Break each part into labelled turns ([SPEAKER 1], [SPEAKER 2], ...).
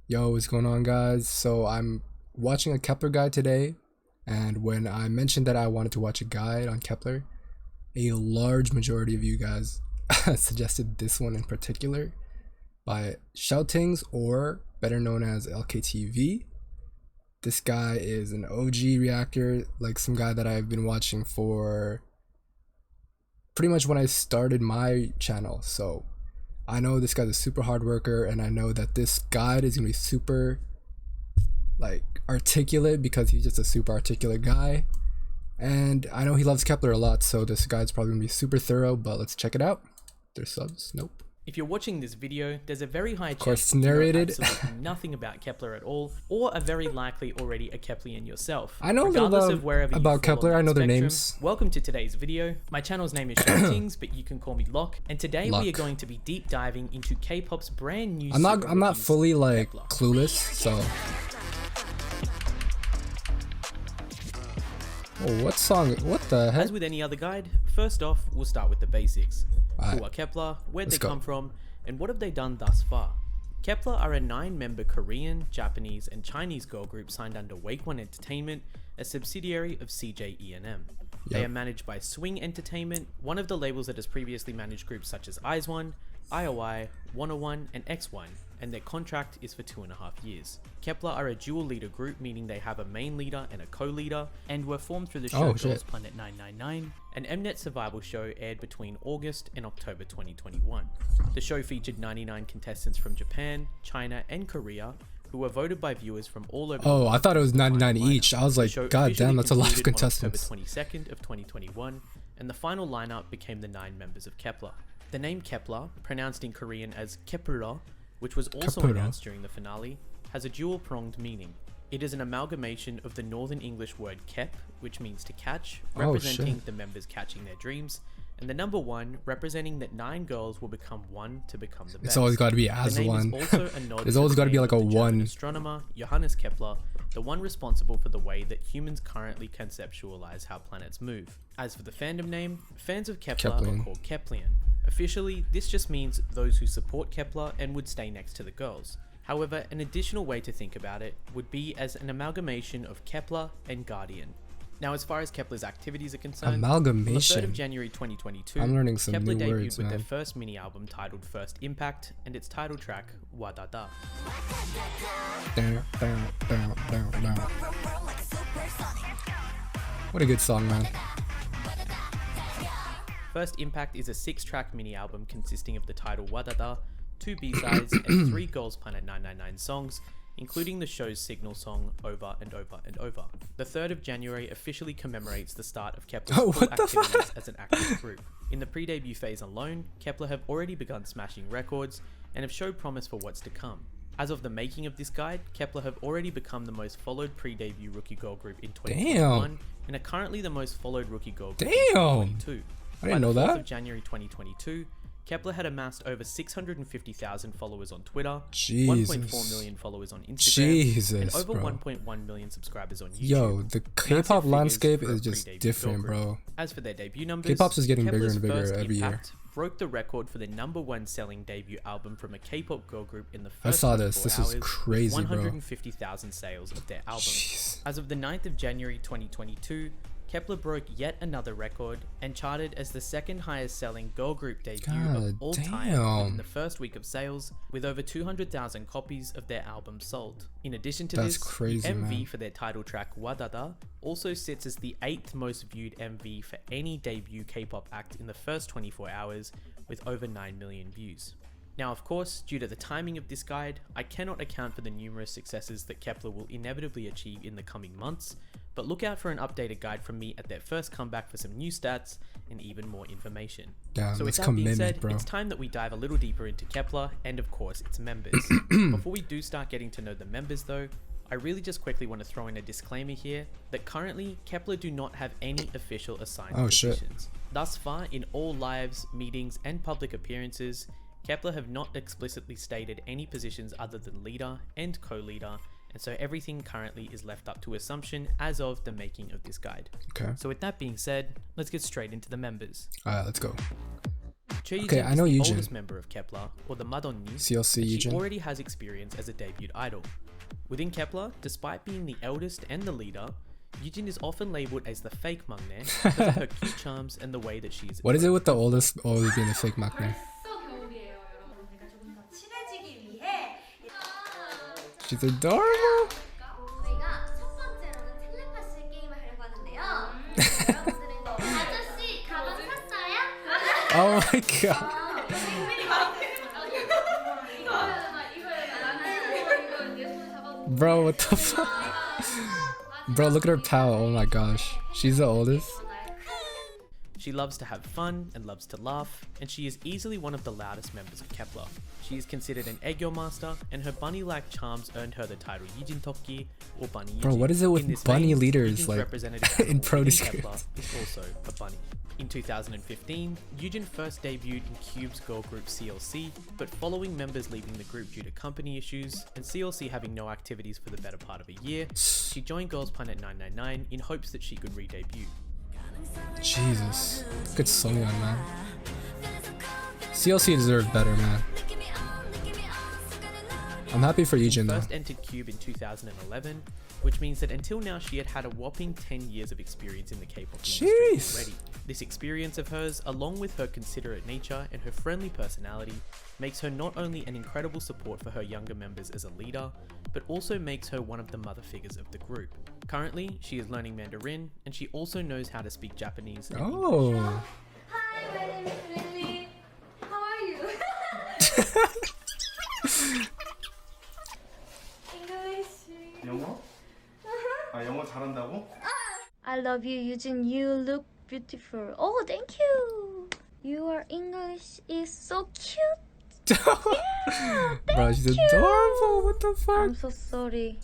[SPEAKER 1] Yo, what's going on, guys? So I'm watching a Kepler guide today, and when I mentioned that I wanted to watch a guide on Kepler, a large majority of you guys suggested this one in particular by Xiaoting's, or better known as LKTV. This guy is an OG reactor, like some guy that I've been watching for pretty much when I started my channel. So I know this guy's a super hard worker, and I know that this guide is gonna be super like articulate because he's just a super articulate guy. And I know he loves Kepler a lot, so this guide's probably gonna be super thorough, but let's check it out. There's subs? Nope.
[SPEAKER 2] If you're watching this video, there's a very high
[SPEAKER 1] course,
[SPEAKER 2] chance
[SPEAKER 1] it's
[SPEAKER 2] you know
[SPEAKER 1] narrated.
[SPEAKER 2] absolutely nothing about Kepler at all, or are very likely already a Keplerian yourself.
[SPEAKER 1] I know a little
[SPEAKER 2] Regardless of wherever you
[SPEAKER 1] about
[SPEAKER 2] fall
[SPEAKER 1] Kepler.
[SPEAKER 2] on
[SPEAKER 1] I
[SPEAKER 2] that
[SPEAKER 1] know their
[SPEAKER 2] spectrum,
[SPEAKER 1] names.
[SPEAKER 2] Welcome to today's video. My channel's name is Xiaoting, but you can call me Locke. And today we are
[SPEAKER 1] Luck.
[SPEAKER 2] going to be deep diving into K-pop's brand new.
[SPEAKER 1] I'm not
[SPEAKER 2] super rookies,
[SPEAKER 1] fully like
[SPEAKER 2] Kepler.
[SPEAKER 1] clueless, so. Oh, what song? What the heck?
[SPEAKER 2] As with any other guide, first off, we'll start with the basics.
[SPEAKER 1] Alright,
[SPEAKER 2] Who are Kepler? Where'd
[SPEAKER 1] let's
[SPEAKER 2] they
[SPEAKER 1] go.
[SPEAKER 2] come from? And what have they done thus far? Kepler are a 9-member Korean, Japanese, and Chinese girl group signed under Wake One Entertainment, a subsidiary of CJENM. They
[SPEAKER 1] Yep.
[SPEAKER 2] are managed by Swing Entertainment, one of the labels that has previously managed groups such as IZ*ONE, IOI, 101, and X1, and their contract is for 2.5 years. Kepler are a dual leader group, meaning they have a main leader and a co-leader, and were formed through the show
[SPEAKER 1] Oh,
[SPEAKER 2] Girls
[SPEAKER 1] shit.
[SPEAKER 2] Planet 999, an Mnet survival show aired between August and October 2021. The show featured 99 contestants from Japan, China, and Korea, who were voted by viewers from all over.
[SPEAKER 1] Oh,
[SPEAKER 2] the
[SPEAKER 1] I thought it was
[SPEAKER 2] world to
[SPEAKER 1] 99
[SPEAKER 2] find the
[SPEAKER 1] each.
[SPEAKER 2] lineup.
[SPEAKER 1] I was
[SPEAKER 2] The
[SPEAKER 1] like,
[SPEAKER 2] show
[SPEAKER 1] God
[SPEAKER 2] officially
[SPEAKER 1] damn, that's a lot of
[SPEAKER 2] concluded on
[SPEAKER 1] contestants.
[SPEAKER 2] October 22nd of 2021, and the final lineup became the 9 members of Kepler. The name Kepler, pronounced in Korean as Kep1er, which was also
[SPEAKER 1] Kep1er.
[SPEAKER 2] announced during the finale, has a dual-pronged meaning. It is an amalgamation of the Northern English word Kep, which means to catch,
[SPEAKER 1] Oh,
[SPEAKER 2] representing
[SPEAKER 1] shit.
[SPEAKER 2] the members catching their dreams, and the number 1, representing that 9 girls will become one to become the best.
[SPEAKER 1] It's always got to be
[SPEAKER 2] The
[SPEAKER 1] as
[SPEAKER 2] name
[SPEAKER 1] one.
[SPEAKER 2] is also a nod
[SPEAKER 1] There's
[SPEAKER 2] to
[SPEAKER 1] always
[SPEAKER 2] the
[SPEAKER 1] got to be
[SPEAKER 2] name
[SPEAKER 1] like
[SPEAKER 2] of
[SPEAKER 1] a
[SPEAKER 2] the German
[SPEAKER 1] one.
[SPEAKER 2] astronomer Johannes Kepler, the one responsible for the way that humans currently conceptualize how planets move. As for the fandom name, fans of Kepler
[SPEAKER 1] Keplerian.
[SPEAKER 2] are called Keplerian. Officially, this just means those who support Kepler and would stay next to the girls. However, an additional way to think about it would be as an amalgamation of Kepler and Guardian. Now, as far as Kepler's activities are concerned, on the 3rd
[SPEAKER 1] Amalgamation.
[SPEAKER 2] of January 2022,
[SPEAKER 1] I'm learning some
[SPEAKER 2] Kepler
[SPEAKER 1] new
[SPEAKER 2] debuted
[SPEAKER 1] words,
[SPEAKER 2] with
[SPEAKER 1] man.
[SPEAKER 2] their first mini-album titled First Impact, and its title track, Wadada.
[SPEAKER 1] Down, down, down, down, down. What a good song, man.
[SPEAKER 2] First Impact is a 6-track mini-album consisting of the title Wadada, 2 B-sides, and 3 Girls Planet 999 songs, including the show's signal song Over and Over and Over. The 3rd of January officially commemorates the start of Kepler's
[SPEAKER 1] Oh,
[SPEAKER 2] full
[SPEAKER 1] what the
[SPEAKER 2] activities
[SPEAKER 1] fuck?
[SPEAKER 2] as an active group. In the pre-debut phase alone, Kepler have already begun smashing records and have showed promise for what's to come. As of the making of this guide, Kepler have already become the most followed pre-debut rookie girl group in 2021 and are currently the most followed rookie girl group in
[SPEAKER 1] Damn.
[SPEAKER 2] 2022.
[SPEAKER 1] I didn't know
[SPEAKER 2] By the 4th
[SPEAKER 1] that.
[SPEAKER 2] of January 2022, Kepler had amassed over 650,000 followers on Twitter, 1.4
[SPEAKER 1] Jesus.
[SPEAKER 2] million followers on Instagram, and
[SPEAKER 1] Jesus,
[SPEAKER 2] over
[SPEAKER 1] bro.
[SPEAKER 2] 1.1 million subscribers on YouTube.
[SPEAKER 1] Yo, the K-pop
[SPEAKER 2] Massive
[SPEAKER 1] landscape
[SPEAKER 2] figures
[SPEAKER 1] is
[SPEAKER 2] for a
[SPEAKER 1] just
[SPEAKER 2] pre-debut
[SPEAKER 1] different,
[SPEAKER 2] girl group.
[SPEAKER 1] bro.
[SPEAKER 2] As for their debut numbers,
[SPEAKER 1] K-pop's just getting bigger
[SPEAKER 2] Kepler's
[SPEAKER 1] and bigger
[SPEAKER 2] First
[SPEAKER 1] every year.
[SPEAKER 2] Impact broke the record for the #1 selling debut album from a K-pop girl group in the first
[SPEAKER 1] I saw this.
[SPEAKER 2] 24
[SPEAKER 1] This is
[SPEAKER 2] hours, with
[SPEAKER 1] crazy, bro.
[SPEAKER 2] 150,000 sales of their album.
[SPEAKER 1] Jeez.
[SPEAKER 2] As of the 9th of January 2022, Kepler broke yet another record and charted as the 2nd highest selling girl group debut
[SPEAKER 1] God
[SPEAKER 2] of all time
[SPEAKER 1] damn.
[SPEAKER 2] within the first week of sales, with over 200,000 copies of their album sold. In addition to
[SPEAKER 1] That's
[SPEAKER 2] this,
[SPEAKER 1] crazy,
[SPEAKER 2] the MV
[SPEAKER 1] man.
[SPEAKER 2] for their title track Wadada also sits as the 8th most viewed MV for any debut K-pop act in the first 24 hours, with over 9 million views. Now, of course, due to the timing of this guide, I cannot account for the numerous successes that Kepler will inevitably achieve in the coming months, but look out for an updated guide from me at their first comeback for some new stats and even more information.
[SPEAKER 1] Damn,
[SPEAKER 2] So with
[SPEAKER 1] that's
[SPEAKER 2] that being
[SPEAKER 1] commitment,
[SPEAKER 2] said,
[SPEAKER 1] bro.
[SPEAKER 2] it's time that we dive a little deeper into Kepler and of course its members. Before we do start getting to know the members though, I really just quickly want to throw in a disclaimer here that currently Kepler do not have any official assigned
[SPEAKER 1] Oh, shit.
[SPEAKER 2] positions. Thus far, in all lives, meetings and public appearances, Kepler have not explicitly stated any positions other than leader and co-leader, and so everything currently is left up to assumption as of the making of this guide.
[SPEAKER 1] Okay.
[SPEAKER 2] So with that being said, let's get straight into the members.
[SPEAKER 1] Alright, let's go.
[SPEAKER 2] Chaehyun
[SPEAKER 1] Okay, I
[SPEAKER 2] is
[SPEAKER 1] know
[SPEAKER 2] the
[SPEAKER 1] Yujin.
[SPEAKER 2] oldest member of Kepler, or the Madonni.
[SPEAKER 1] CLC
[SPEAKER 2] She
[SPEAKER 1] Yujin.
[SPEAKER 2] already has experience as a debuted idol. Within Kepler, despite being the eldest and the leader, Yujin is often labelled as the fake maknae because of her cute charms and the way that she is.
[SPEAKER 1] What is it with the oldest always being a fake maknae? She's adorable.
[SPEAKER 3] 저희가 첫 번째로는 텔레파시 게임을 하려고 하는데요. 여러분들은 아저씨 가방 샀어요?
[SPEAKER 1] Oh my god. Bro, what the fuck? Bro, look at her pal. Oh my gosh. She's the oldest.
[SPEAKER 2] She loves to have fun and loves to laugh, and she is easily one of the loudest members of Kepler. She is considered an aegyo master, and her bunny-like charms earned her the title Yujin Tokki or Bunny Yujin.
[SPEAKER 1] Bro, what is it with
[SPEAKER 2] In this
[SPEAKER 1] bunny
[SPEAKER 2] vein,
[SPEAKER 1] leaders,
[SPEAKER 2] Yujin's
[SPEAKER 1] like,
[SPEAKER 2] representative
[SPEAKER 1] in
[SPEAKER 2] animal
[SPEAKER 1] Pro
[SPEAKER 2] within
[SPEAKER 1] Discreet?
[SPEAKER 2] Kepler is also a bunny. In 2015, Yujin first debuted in Cube's girl group CLC, but following members leaving the group due to company issues, and CLC having no activities for the better part of a year, she joined Girls Planet 999 in hopes that she could re-debut.
[SPEAKER 1] Jesus. Good Soyeon, man. CLC deserved better, man. I'm happy for Yujin though.
[SPEAKER 2] First entered Cube in 2011, which means that until now she had a whopping 10 years of experience in the K-pop industry
[SPEAKER 1] Jeez.
[SPEAKER 2] already. This experience of hers, along with her considerate nature and her friendly personality, makes her not only an incredible support for her younger members as a leader, but also makes her one of the mother figures of the group. Currently, she is learning Mandarin, and she also knows how to speak Japanese and English.
[SPEAKER 1] Oh.
[SPEAKER 3] Hi, my name is Lily. How are you? English.
[SPEAKER 4] 영어? 아 영어 잘한다고?
[SPEAKER 3] I love you, Yujin. You look beautiful. Oh, thank you. Your English is so cute.
[SPEAKER 1] Bro, she's adorable. What the fuck?
[SPEAKER 3] I'm so sorry.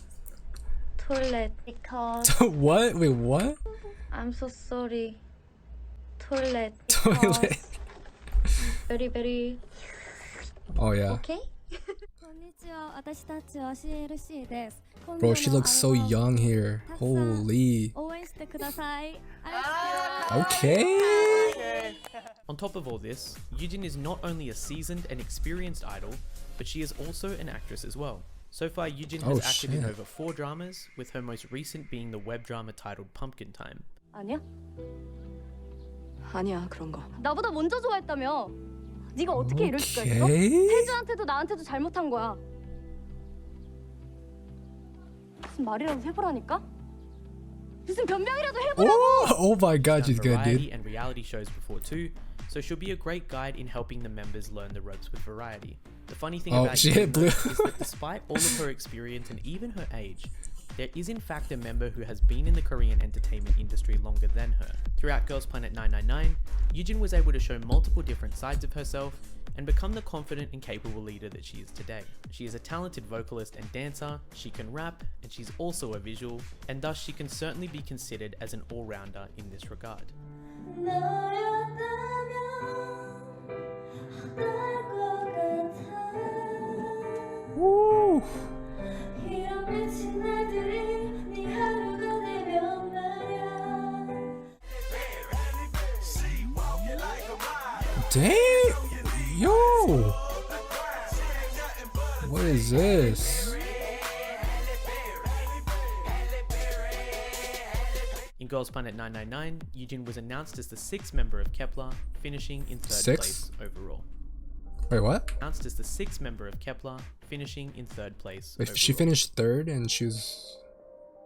[SPEAKER 3] Toilet because
[SPEAKER 1] What? Wait, what?
[SPEAKER 3] I'm so sorry. Toilet.
[SPEAKER 1] Toilet.
[SPEAKER 3] Very, very
[SPEAKER 1] Oh yeah.
[SPEAKER 3] okay.
[SPEAKER 1] Bro, she looks so young here. Holy. Okay.
[SPEAKER 2] On top of all this, Yujin is not only a seasoned and experienced idol, but she is also an actress as well. So far, Yujin has
[SPEAKER 1] Oh,
[SPEAKER 2] acted in
[SPEAKER 1] shit.
[SPEAKER 2] over 4 dramas, with her most recent being the web drama titled Pumpkin Time.
[SPEAKER 5] 아니야? 아니야 그런 거.
[SPEAKER 6] 나보다 먼저 좋아했다며. 네가 어떻게 이럴 수가 있어?
[SPEAKER 1] Okay.
[SPEAKER 6] 태주한테도 나한테도 잘못한 거야. 무슨 말이라도 해보라니까? 무슨 변명이라도 해보라고!
[SPEAKER 1] Oh my god, she's
[SPEAKER 2] Done
[SPEAKER 1] good,
[SPEAKER 2] variety
[SPEAKER 1] dude.
[SPEAKER 2] and reality shows before too, so she'll be a great guide in helping the members learn the ropes with variety. The funny thing
[SPEAKER 1] Oh,
[SPEAKER 2] about
[SPEAKER 1] she
[SPEAKER 2] Yujin,
[SPEAKER 1] hit blue.
[SPEAKER 2] though, is that despite all of her experience and even her age, there is in fact a member who has been in the Korean entertainment industry longer than her. Throughout Girls Planet 999, Yujin was able to show multiple different sides of herself and become the confident and capable leader that she is today. She is a talented vocalist and dancer, she can rap, and she's also a visual, and thus she can certainly be considered as an all-rounder in this regard.
[SPEAKER 1] Woo. Dang! Yo! What is this?
[SPEAKER 2] In Girls Planet 999, Yujin was announced as the 6th member of Kepler, finishing in 3rd
[SPEAKER 1] Sixth?
[SPEAKER 2] place overall.
[SPEAKER 1] Wait, what?
[SPEAKER 2] Announced as the 6th member of Kepler, finishing in 3rd place
[SPEAKER 1] Wait,
[SPEAKER 2] overall.
[SPEAKER 1] she finished 3rd and she was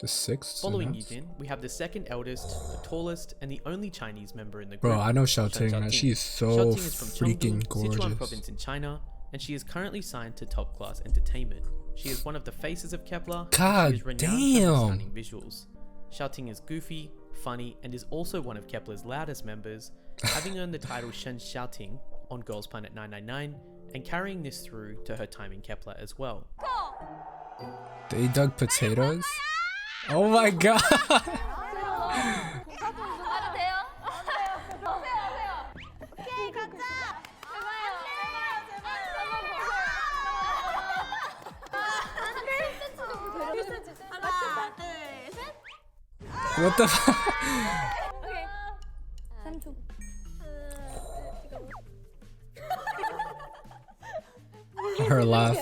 [SPEAKER 1] the 6th?
[SPEAKER 2] Following
[SPEAKER 1] announced?
[SPEAKER 2] Yujin, we have the 2nd eldest, the tallest, and the only Chinese member in the
[SPEAKER 1] Bro,
[SPEAKER 2] group.
[SPEAKER 1] I know Xiaoting, man. She's so
[SPEAKER 2] Xiaoting is from
[SPEAKER 1] freaking
[SPEAKER 2] Cheongdu, Sichuan
[SPEAKER 1] gorgeous.
[SPEAKER 2] province in China, and she is currently signed to Top Class Entertainment. She is one of the faces of Kepler.
[SPEAKER 1] God
[SPEAKER 2] and she is renowned for her
[SPEAKER 1] damn.
[SPEAKER 2] stunning visuals. Xiaoting is goofy, funny, and is also one of Kepler's loudest members, having earned the title Shen Xiaoting on Girls Planet 999, and carrying this through to her time in Kepler as well.
[SPEAKER 1] They dug potatoes? Oh my god! What the fuck? our laugh.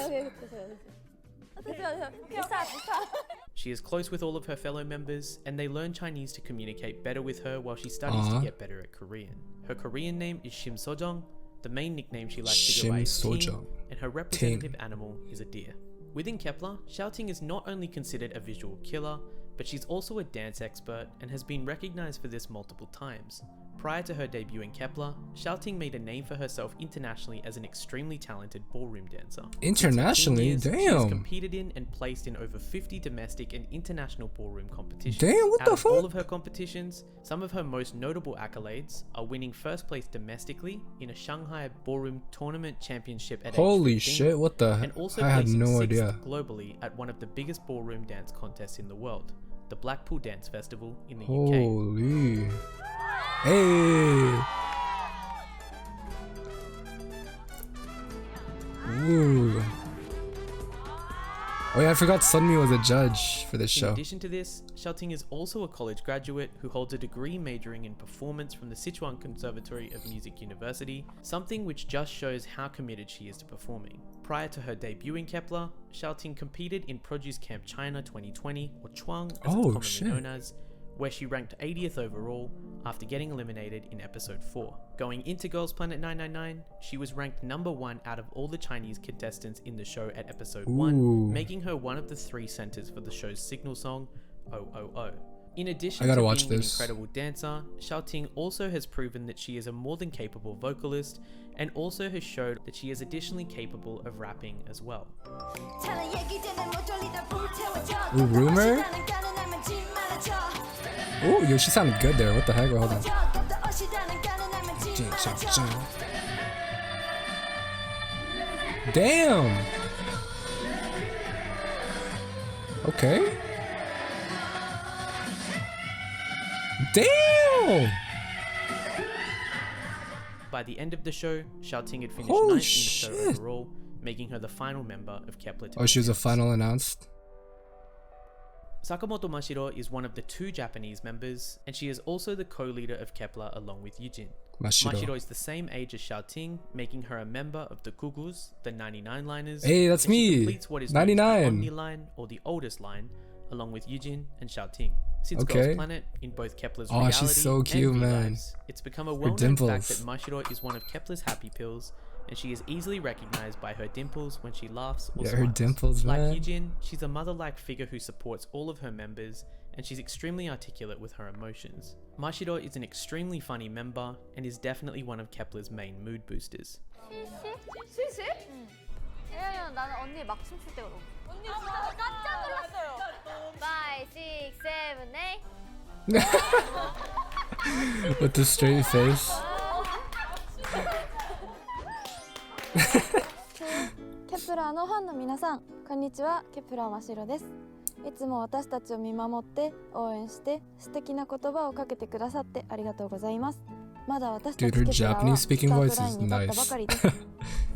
[SPEAKER 2] She is close with all of her fellow members, and they learn Chinese to communicate better with her while she studies to get better at Korean. Her Korean name is Shim Sojong. The main nickname she likes to go by is Ting, and her representative animal is a deer. Within Kepler, Xiaoting is not only considered a visual killer, but she's also a dance expert and has been recognized for this multiple times. Prior to her debut in Kepler, Xiaoting made a name for herself internationally as an extremely talented ballroom dancer.
[SPEAKER 1] Internationally?
[SPEAKER 2] Years,
[SPEAKER 1] Damn.
[SPEAKER 2] She has competed in and placed in over 50 domestic and international ballroom competitions.
[SPEAKER 1] Damn, what
[SPEAKER 2] Out
[SPEAKER 1] the
[SPEAKER 2] of
[SPEAKER 1] fuck?
[SPEAKER 2] all of her competitions, some of her most notable accolades are winning first place domestically in a Shanghai Ballroom Tournament Championship at
[SPEAKER 1] Holy
[SPEAKER 2] age 15,
[SPEAKER 1] shit, what the
[SPEAKER 2] and also
[SPEAKER 1] I had
[SPEAKER 2] placing
[SPEAKER 1] no
[SPEAKER 2] sixth
[SPEAKER 1] idea.
[SPEAKER 2] globally at one of the biggest ballroom dance contests in the world, the Blackpool Dance Festival in the UK.
[SPEAKER 1] Holy. Hey. Ooh. Oh yeah, I forgot Sunmi was a judge for this
[SPEAKER 2] In
[SPEAKER 1] show.
[SPEAKER 2] addition to this, Xiaoting is also a college graduate who holds a degree majoring in performance from the Sichuan Conservatory of Music University, something which just shows how committed she is to performing. Prior to her debut in Kepler, Xiaoting competed in Produce Camp China 2020, or Chuang as it's commonly known as, where she ranked 80th overall after getting eliminated in episode 4. Going into Girls Planet 999, she was ranked number 1 out of all the Chinese contestants in the show at episode 1, making her one of the 3 centers for the show's signal song, 000. In addition to being an incredible dancer, Xiaoting also has proven that she is a more than capable vocalist, and also has showed that she is additionally capable of rapping as well.
[SPEAKER 1] Ooh, Rumor? Oh, yo, she sounded good there. What the heck? Wait, hold on. Damn. Okay. Damn.
[SPEAKER 2] By the end of the show, Xiaoting had finished
[SPEAKER 1] Holy
[SPEAKER 2] 9th in the
[SPEAKER 1] shit.
[SPEAKER 2] show overall, making her the final member of Kepler to
[SPEAKER 1] Oh,
[SPEAKER 2] be
[SPEAKER 1] she was a
[SPEAKER 2] announced.
[SPEAKER 1] final announced.
[SPEAKER 2] Sakamoto Mashiro is one of the 2 Japanese members, and she is also the co-leader of Kepler along with Yujin. Mashiro is the same age as Xiaoting, making her a member of the Kugus, the 99 liners.
[SPEAKER 1] Hey, that's
[SPEAKER 2] and she
[SPEAKER 1] me.
[SPEAKER 2] completes what is known as
[SPEAKER 1] 99.
[SPEAKER 2] the Omni line, or the oldest line, along with Yujin and Xiaoting. Since
[SPEAKER 1] Okay.
[SPEAKER 2] Girls Planet, in both Kepler's
[SPEAKER 1] Oh,
[SPEAKER 2] reality
[SPEAKER 1] she's so
[SPEAKER 2] and
[SPEAKER 1] cute,
[SPEAKER 2] V
[SPEAKER 1] man.
[SPEAKER 2] lives, it's become a well-known fact
[SPEAKER 1] dimples.
[SPEAKER 2] that Mashiro is one of Kepler's happy pills, and she is easily recognized by her dimples when she laughs or
[SPEAKER 1] Yeah,
[SPEAKER 2] smiles.
[SPEAKER 1] her dimples,
[SPEAKER 2] Like
[SPEAKER 1] man.
[SPEAKER 2] Yujin, she's a mother-like figure who supports all of her members, and she's extremely articulate with her emotions. Mashiro is an extremely funny member, and is definitely one of Kepler's main mood boosters.
[SPEAKER 6] 실실? 응. 왜냐면 나는 언니 막 춤출 때 그러고. 언니 진짜 깜짝 놀랐어요. 5, 6, 7, 8.
[SPEAKER 1] With the straight face.
[SPEAKER 5] ケプラーのファンの皆さん、こんにちは。ケプラーマシロです。いつも私たちを見守って応援して素敵な言葉をかけてくださってありがとうございます。まだ私たち
[SPEAKER 1] Dude, her
[SPEAKER 5] ケプラーは
[SPEAKER 1] Japanese
[SPEAKER 5] スタ
[SPEAKER 1] speaking
[SPEAKER 5] ー
[SPEAKER 1] voice
[SPEAKER 5] トライ
[SPEAKER 1] is
[SPEAKER 5] ンに立ったば
[SPEAKER 1] nice.
[SPEAKER 5] かりです。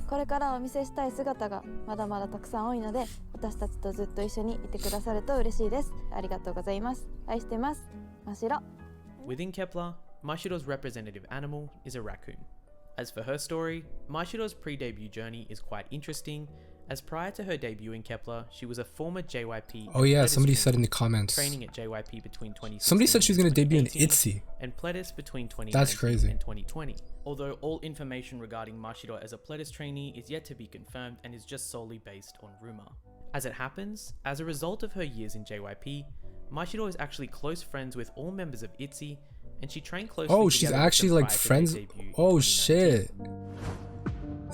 [SPEAKER 5] これからお見せしたい姿がまだまだたくさん多いので、私たちとずっと一緒にいてくださると嬉しいです。ありがとうございます。愛してます。マシロ。
[SPEAKER 2] Within Kepler, Mashiro's representative animal is a raccoon. As for her story, Mashiro's pre-debut journey is quite interesting, as prior to her debut in Kepler, she was a former JYP.
[SPEAKER 1] Oh yeah,
[SPEAKER 2] Pledis
[SPEAKER 1] somebody
[SPEAKER 2] trainee,
[SPEAKER 1] said in the comments.
[SPEAKER 2] training at JYP between 2016
[SPEAKER 1] Somebody said she was gonna debut in
[SPEAKER 2] 2018,
[SPEAKER 1] ITZY.
[SPEAKER 2] and Pledis between 2019
[SPEAKER 1] That's crazy.
[SPEAKER 2] and 2020. Although all information regarding Mashiro as a Pledis trainee is yet to be confirmed and is just solely based on rumor. As it happens, as a result of her years in JYP, Mashiro is actually close friends with all members of ITZY, and she trained closely
[SPEAKER 1] Oh, she's
[SPEAKER 2] together with
[SPEAKER 1] actually
[SPEAKER 2] them
[SPEAKER 1] like
[SPEAKER 2] prior to their
[SPEAKER 1] friends.
[SPEAKER 2] debut in
[SPEAKER 1] Oh
[SPEAKER 2] 2019.
[SPEAKER 1] shit.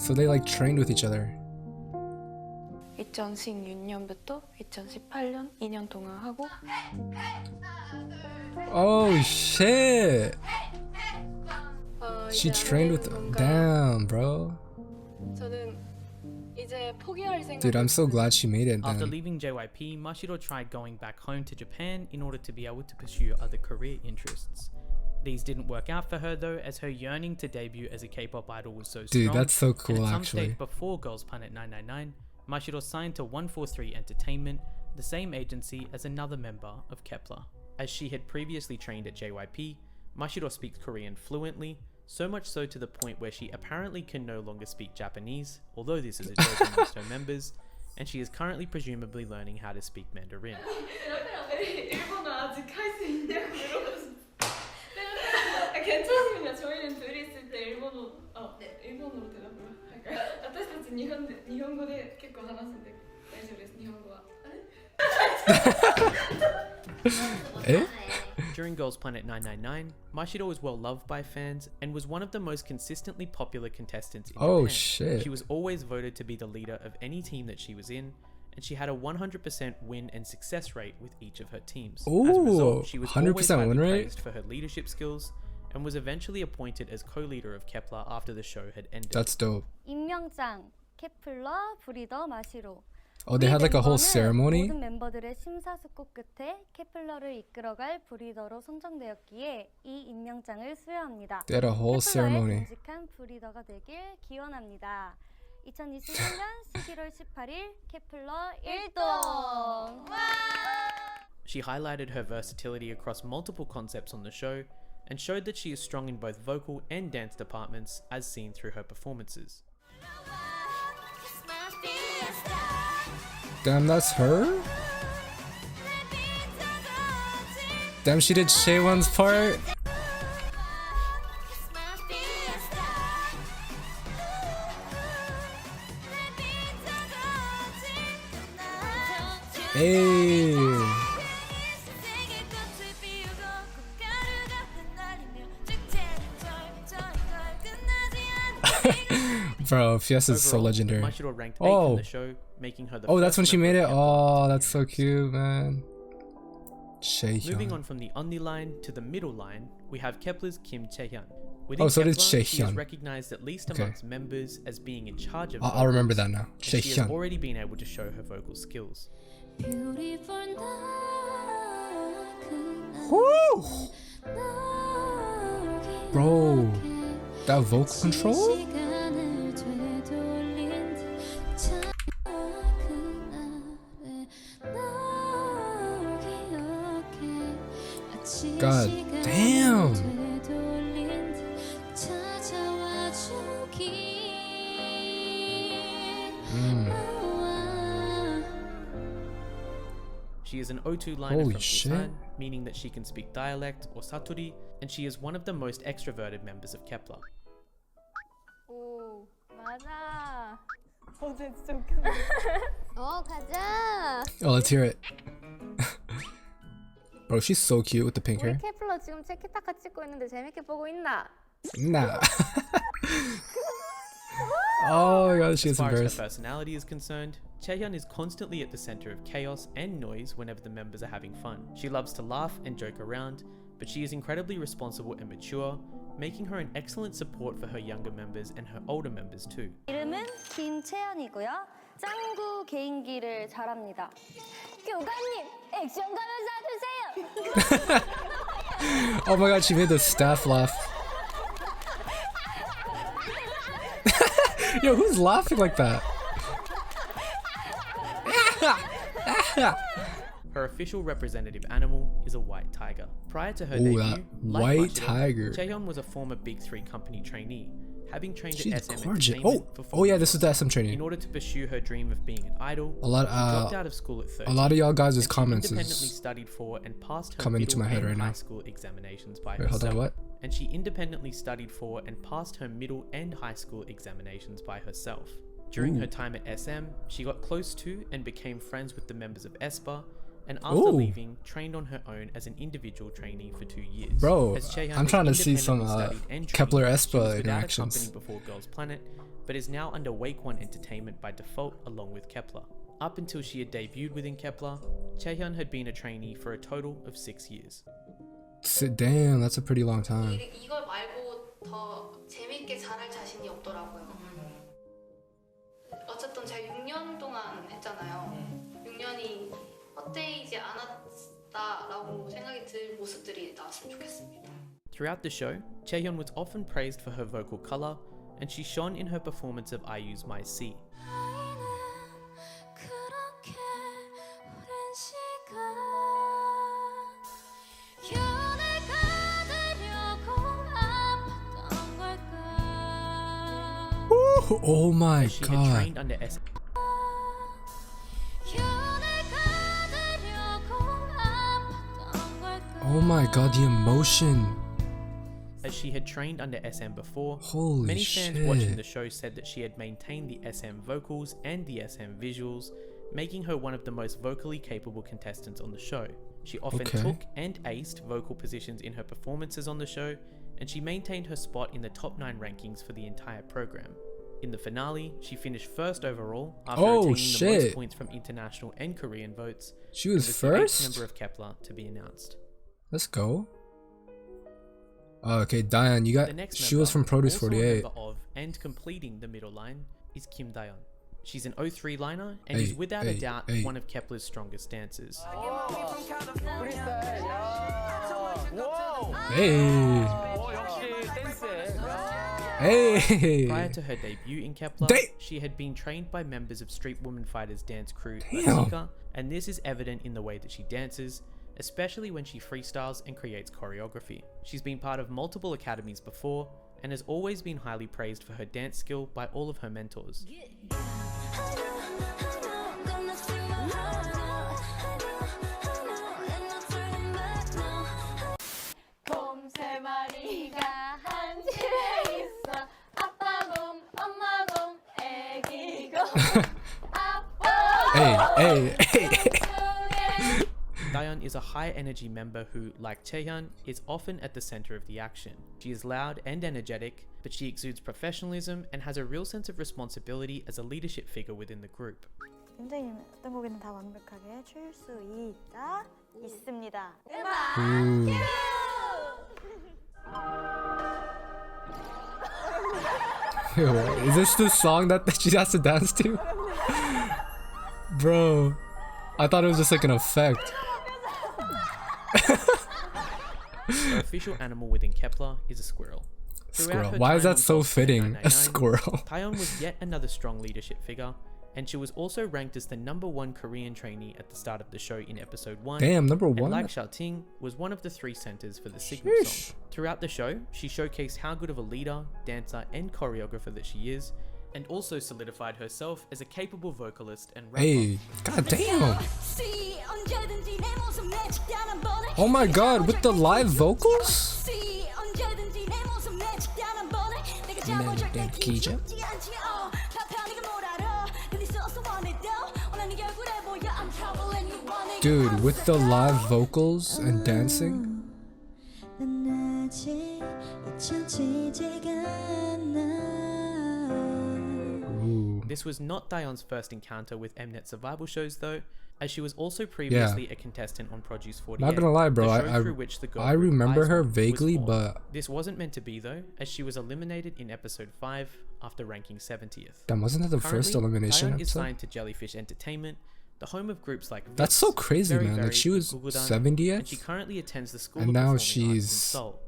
[SPEAKER 1] So they like trained with each other.
[SPEAKER 5] 2016년부터 2018년 2년 동안 하고
[SPEAKER 1] Oh shit. She trained with them. Damn, bro.
[SPEAKER 5] 저는 이제 포기할 생각.
[SPEAKER 1] Dude, I'm so glad she made it
[SPEAKER 2] After
[SPEAKER 1] then.
[SPEAKER 2] leaving JYP, Mashiro tried going back home to Japan in order to be able to pursue other career interests. These didn't work out for her though, as her yearning to debut as a K-pop idol was so strong.
[SPEAKER 1] Dude, that's so
[SPEAKER 2] and
[SPEAKER 1] cool
[SPEAKER 2] at some
[SPEAKER 1] actually.
[SPEAKER 2] stage before Girls Planet 999, Mashiro signed to 143 Entertainment, the same agency as another member of Kepler. As she had previously trained at JYP, Mashiro speaks Korean fluently, so much so to the point where she apparently can no longer speak Japanese, although this is a joke amongst her members, and she is currently presumably learning how to speak Mandarin.
[SPEAKER 7] 일본어 아직 할 수 있냐고 물어봤어요. 괜찮습니다. 저희는 둘이 있을 때 일본어로 대답을 할까요? 私たち日本語で結構話すんで大丈夫です。日本語は。
[SPEAKER 1] Eh?
[SPEAKER 2] During Girls Planet 999, Mashiro was well loved by fans and was one of the most consistently popular contestants in
[SPEAKER 1] Oh,
[SPEAKER 2] Japan.
[SPEAKER 1] shit.
[SPEAKER 2] She was always voted to be the leader of any team that she was in, and she had a 100% win and success rate with each of her teams. As a
[SPEAKER 1] Ooh,
[SPEAKER 2] result, she was
[SPEAKER 1] 100%
[SPEAKER 2] always highly
[SPEAKER 1] win rate?
[SPEAKER 2] praised for her leadership skills and was eventually appointed as co-leader of Kepler after the show had ended.
[SPEAKER 1] That's dope.
[SPEAKER 6] 임명장 케플러 브리더 마시로.
[SPEAKER 1] Oh, they had like a whole
[SPEAKER 6] 멤버는
[SPEAKER 1] ceremony?
[SPEAKER 6] 모든 멤버들의 심사숙고 끝에 케플러를 이끌어갈 브리더로 선정되었기에 이 임명장을 수여합니다.
[SPEAKER 1] They had a whole ceremony.
[SPEAKER 6] 케플러의 정직한 브리더가 되길 기원합니다. 2021년 11월 18일 케플러 1동.
[SPEAKER 2] She highlighted her versatility across multiple concepts on the show and showed that she is strong in both vocal and dance departments as seen through her performances.
[SPEAKER 1] Damn, that's her? Damn, she did Chaehyun's part? Hey. Bro, Fiesta's is so
[SPEAKER 2] Overall,
[SPEAKER 1] legendary.
[SPEAKER 2] Mashiro ranked 8th in the show, making her the
[SPEAKER 1] Oh, that's
[SPEAKER 2] first
[SPEAKER 1] when she
[SPEAKER 2] member
[SPEAKER 1] made
[SPEAKER 2] of
[SPEAKER 1] it?
[SPEAKER 2] Kepler
[SPEAKER 1] Oh, that's so cute, man.
[SPEAKER 2] Moving
[SPEAKER 1] Chaehyun.
[SPEAKER 2] on from the Onni line to the middle line, we have Kepler's Kim Chaehyun.
[SPEAKER 1] Oh, so did
[SPEAKER 2] Kepler, she is
[SPEAKER 1] Chaehyun.
[SPEAKER 2] recognized at least
[SPEAKER 1] Okay.
[SPEAKER 2] amongst members as being in charge of
[SPEAKER 1] I'll remember
[SPEAKER 2] vocals,
[SPEAKER 1] that now.
[SPEAKER 2] and she has
[SPEAKER 1] Chaehyun.
[SPEAKER 2] already been able to show her vocal skills.
[SPEAKER 1] Woo! Bro, that vocal control? God damn!
[SPEAKER 2] She is an O2 liner
[SPEAKER 1] Holy
[SPEAKER 2] from
[SPEAKER 1] shit.
[SPEAKER 2] Busan, meaning that she can speak dialect or satori, and she is one of the most extroverted members of Kepler.
[SPEAKER 6] 오 맞아. 어제 진짜 웃겼네. 가자.
[SPEAKER 1] Oh, let's hear it. Bro, she's so cute with the pink
[SPEAKER 6] 우리
[SPEAKER 1] hair.
[SPEAKER 6] 케플러 지금 체키타카 찍고 있는데 재밌게 보고 있나?
[SPEAKER 1] Nah. Oh my god, she
[SPEAKER 2] As
[SPEAKER 1] is
[SPEAKER 2] far as
[SPEAKER 1] embarrassed.
[SPEAKER 2] her personality is concerned, Chaehyun is constantly at the center of chaos and noise whenever the members are having fun. She loves to laugh and joke around, but she is incredibly responsible and mature, making her an excellent support for her younger members and her older members too.
[SPEAKER 6] 이름은 김채연이고요. 짱구 개인기를 잘합니다. 교관님, 액션 가면 쏴주세요.
[SPEAKER 1] Oh my god, she made the staff laugh. Yo, who's laughing like that?
[SPEAKER 2] Her official representative animal is a white tiger. Prior to her
[SPEAKER 1] Ooh,
[SPEAKER 2] debut,
[SPEAKER 1] that
[SPEAKER 2] like
[SPEAKER 1] white
[SPEAKER 2] Mashiro,
[SPEAKER 1] tiger.
[SPEAKER 2] Chaehyun was a former Big 3 company trainee, having trained
[SPEAKER 1] She's
[SPEAKER 2] at SM
[SPEAKER 1] gorgeous.
[SPEAKER 2] Entertainment
[SPEAKER 1] Oh,
[SPEAKER 2] for 4
[SPEAKER 1] oh yeah,
[SPEAKER 2] years.
[SPEAKER 1] this is the SM
[SPEAKER 2] In
[SPEAKER 1] training.
[SPEAKER 2] order to pursue her dream of being an idol,
[SPEAKER 1] A lot,
[SPEAKER 2] she dropped out of school at 13.
[SPEAKER 1] A lot of y'all guys'
[SPEAKER 2] and she
[SPEAKER 1] comments
[SPEAKER 2] independently
[SPEAKER 1] is
[SPEAKER 2] studied for and passed her
[SPEAKER 1] coming into
[SPEAKER 2] middle
[SPEAKER 1] my head
[SPEAKER 2] and
[SPEAKER 1] right now.
[SPEAKER 2] high school examinations by
[SPEAKER 1] Wait, hold
[SPEAKER 2] herself.
[SPEAKER 1] on, what?
[SPEAKER 2] And she independently studied for and passed her middle and high school examinations by herself. During her time at SM, she got close to and became friends with the members of aespa, and after
[SPEAKER 1] Ooh.
[SPEAKER 2] leaving, trained on her own as an individual trainee for 2 years.
[SPEAKER 1] Bro,
[SPEAKER 2] As Chaehyun
[SPEAKER 1] I'm
[SPEAKER 2] has
[SPEAKER 1] trying to see some
[SPEAKER 2] independently studied and
[SPEAKER 1] Kepler
[SPEAKER 2] trained,
[SPEAKER 1] aespa
[SPEAKER 2] she was without a
[SPEAKER 1] interactions.
[SPEAKER 2] company before Girls Planet, but is now under Wake One Entertainment by default along with Kepler. Up until she had debuted within Kepler, Chaehyun had been a trainee for a total of 6 years.
[SPEAKER 1] Damn, that's a pretty long time.
[SPEAKER 7] 이걸 말고 더 재밌게 잘할 자신이 없더라고요. 어쨌든 제가 6년 동안 했잖아요. 6년이 헛되이지 않았다라고 생각이 들 모습들이 나왔으면 좋겠습니다.
[SPEAKER 2] Throughout the show, Chaehyun was often praised for her vocal color, and she shone in her performance of IU's My Sea.
[SPEAKER 1] Oh my
[SPEAKER 2] As she had
[SPEAKER 1] god.
[SPEAKER 2] trained under SM
[SPEAKER 1] Oh my god, the emotion.
[SPEAKER 2] As she had trained under SM before,
[SPEAKER 1] Holy
[SPEAKER 2] many fans watching
[SPEAKER 1] shit.
[SPEAKER 2] the show said that she had maintained the SM vocals and the SM visuals, making her one of the most vocally capable contestants on the show. She often
[SPEAKER 1] Okay.
[SPEAKER 2] took and aced vocal positions in her performances on the show, and she maintained her spot in the top 9 rankings for the entire program. In the finale, she finished first overall after
[SPEAKER 1] Oh,
[SPEAKER 2] attaining the
[SPEAKER 1] shit.
[SPEAKER 2] most points from international and Korean votes.
[SPEAKER 1] She
[SPEAKER 2] and
[SPEAKER 1] was
[SPEAKER 2] the 8th
[SPEAKER 1] first?
[SPEAKER 2] member of Kepler to be announced.
[SPEAKER 1] Let's go. Okay, Dayeon, you
[SPEAKER 2] The
[SPEAKER 1] got.
[SPEAKER 2] next
[SPEAKER 1] She was
[SPEAKER 2] member,
[SPEAKER 1] from Produce
[SPEAKER 2] also a
[SPEAKER 1] 48.
[SPEAKER 2] member of and completing the middle line, is Kim Dayeon. She's an 03 liner and
[SPEAKER 1] Hey,
[SPEAKER 2] is without
[SPEAKER 1] hey,
[SPEAKER 2] a doubt
[SPEAKER 1] hey.
[SPEAKER 2] one of Kepler's strongest dancers.
[SPEAKER 1] Hey. Hey.
[SPEAKER 2] Prior to her debut in Kepler,
[SPEAKER 1] They-
[SPEAKER 2] she had been trained by members of Street Woman Fighters dance crew
[SPEAKER 1] Damn.
[SPEAKER 2] Bahiyyih, and this is evident in the way that she dances, especially when she freestyles and creates choreography. She's been part of multiple academies before, and has always been highly praised for her dance skill by all of her mentors.
[SPEAKER 6] 곰 세 마리가 한 집에 있어. 아빠 곰, 엄마 곰, 애기 곰. 아빠
[SPEAKER 1] Hey, hey, hey.
[SPEAKER 2] Dayeon is a high-energy member who, like Chaehyun, is often at the center of the action. She is loud and energetic, but she exudes professionalism and has a real sense of responsibility as a leadership figure within the group.
[SPEAKER 5] 팀장님은 어떤 곡이든 다 완벽하게 출 수 있습니다.
[SPEAKER 1] Ooh. Yo, is this the song that she has to dance to? Bro, I thought it was just like an effect.
[SPEAKER 2] Her official animal within Kepler is a squirrel. Throughout
[SPEAKER 1] Squirrel.
[SPEAKER 2] her
[SPEAKER 1] Why is
[SPEAKER 2] time
[SPEAKER 1] that
[SPEAKER 2] on
[SPEAKER 1] so
[SPEAKER 2] Top
[SPEAKER 1] fitting? A
[SPEAKER 2] 999,
[SPEAKER 1] squirrel.
[SPEAKER 2] Dayeon was yet another strong leadership figure, and she was also ranked as the #1 Korean trainee at the start of the show in episode 1.
[SPEAKER 1] Damn, number
[SPEAKER 2] And
[SPEAKER 1] one.
[SPEAKER 2] like Xiaoting, was one of the 3 centers for the Signal
[SPEAKER 1] Sheesh.
[SPEAKER 2] song. Throughout the show, she showcased how good of a leader, dancer, and choreographer that she is, and also solidified herself as a capable vocalist and rapper.
[SPEAKER 1] Hey, god damn. Oh my god, with the live vocals? Dude, with the live vocals and dancing? Ooh.
[SPEAKER 2] This was not Dayeon's first encounter with Mnet survival shows though, as she was also previously a contestant on Produce 48.
[SPEAKER 1] Not gonna lie, bro,
[SPEAKER 2] the show
[SPEAKER 1] I
[SPEAKER 2] through which the girl
[SPEAKER 1] I
[SPEAKER 2] group
[SPEAKER 1] remember her
[SPEAKER 2] Ice was
[SPEAKER 1] vaguely,
[SPEAKER 2] formed.
[SPEAKER 1] but
[SPEAKER 2] This wasn't meant to be though, as she was eliminated in episode 5 after ranking 70th.
[SPEAKER 1] damn, wasn't that the first
[SPEAKER 2] Currently,
[SPEAKER 1] elimination
[SPEAKER 2] Dayeon is
[SPEAKER 1] episode?
[SPEAKER 2] signed to Jellyfish Entertainment, the home of groups like
[SPEAKER 1] That's
[SPEAKER 2] Vix,
[SPEAKER 1] so crazy,
[SPEAKER 2] Very
[SPEAKER 1] man. Like
[SPEAKER 2] Very,
[SPEAKER 1] she was
[SPEAKER 2] Youngeun,
[SPEAKER 1] 70th,
[SPEAKER 2] and she currently attends the School
[SPEAKER 1] and
[SPEAKER 2] of
[SPEAKER 1] now
[SPEAKER 2] Performing Arts in
[SPEAKER 1] she's
[SPEAKER 2] Seoul.